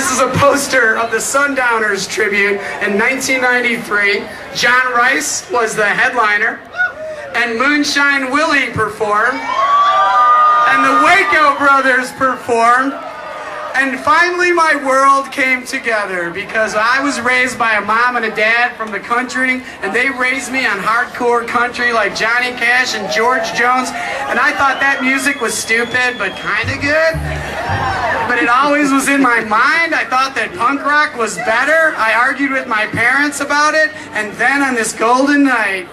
This is a poster of the Sundowners tribute in 1993. John Rice was the headliner, and Moonshine Willy performed, and the Waco Brothers performed, and finally my world came together because I was raised by a mom and a dad from the country, and they raised me on hardcore country like Johnny Cash and George Jones, and I thought that music was stupid but kind of good. But it always was in my mind. I thought that punk rock was better. I argued with my parents about it, and then on this golden night,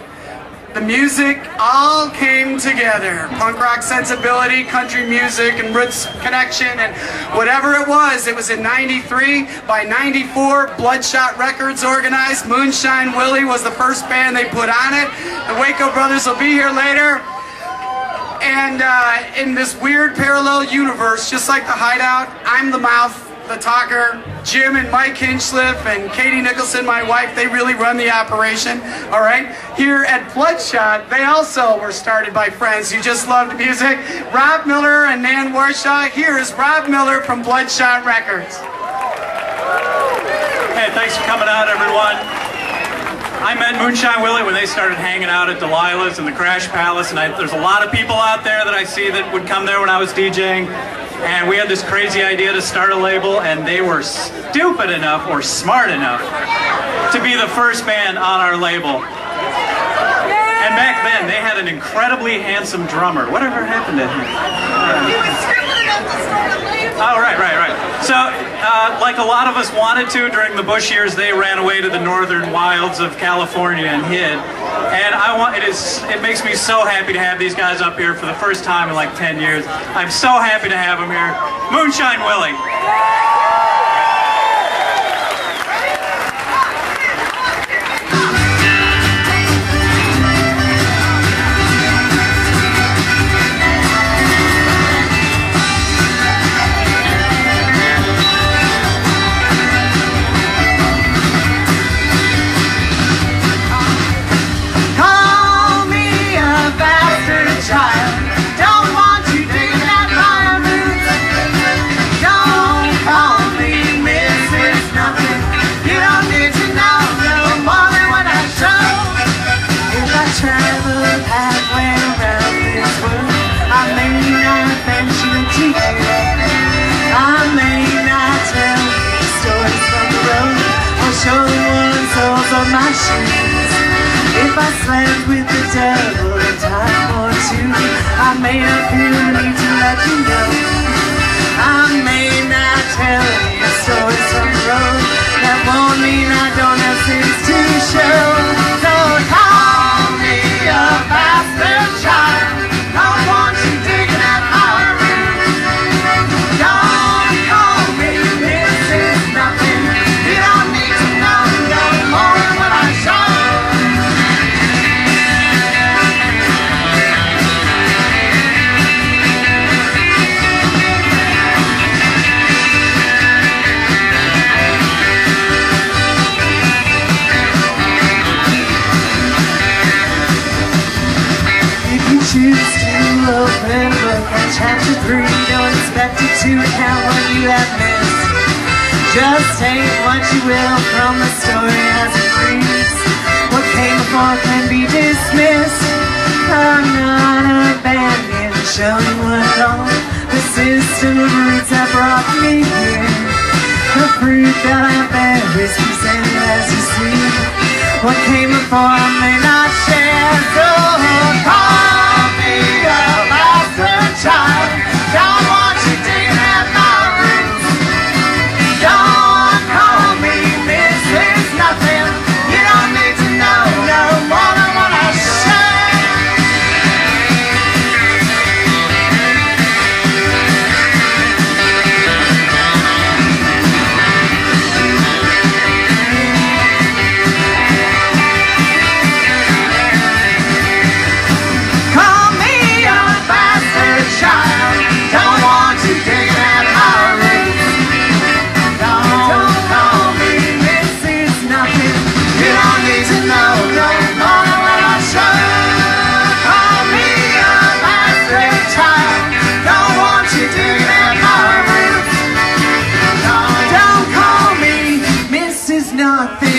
the music all came together. Punk rock sensibility, country music, and roots connection, and whatever it was in 93. By 94, Bloodshot Records organized. Moonshine Willy was the first band they put on it. The Waco Brothers will be here later. And in this weird parallel universe, just like the Hideout, I'm the mouth, the talker. Jim and Mike Hinchliff and Katie Nicholson, my wife, they really run the operation, all right? Here at Bloodshot, they also were started by friends who just loved music. Rob Miller and Nan Warshaw. Here is Rob Miller from Bloodshot Records. Hey, thanks for coming out, everyone. I met Moonshine Willy when they started hanging out at Delilah's and the Crash Palace, and there's a lot of people out there that I see that would come there when I was DJing, and we had this crazy idea to start a label, and they were stupid enough or smart enough to be the first band on our label. And back then, they had an incredibly handsome drummer. Whatever happened to him? He was stupid enough to start a label. Oh, right. So, like a lot of us wanted to during the Bush years, they ran away to the northern wilds of California and hid. And it makes me so happy to have these guys up here for the first time in like 10 years. I'm so happy to have them here. Moonshine Willy. On my shoes. If I slept with the devil a time or two, I may appear need to let you know. I may not tell you stories from the road. That won't mean I don't have things to show. So call me a bastard child. I want you digging at my roots. Don't call me Mrs. Nothing. You don't need to know no more. Choose to open book at chapter 3. Don't expect it to count what you have missed. Just take what you will from the story as it reads. What came before can be dismissed. I'm not abandoned, showing what all the system of roots have brought me here. The fruit that I bear is presented as you see. What came before I may not share. So call me a bastard child. Don't want you digging at my roots. Don't call me Mrs. Nothing. You don't need to know no more than what I say. Call me a bastard child. Don't want nothing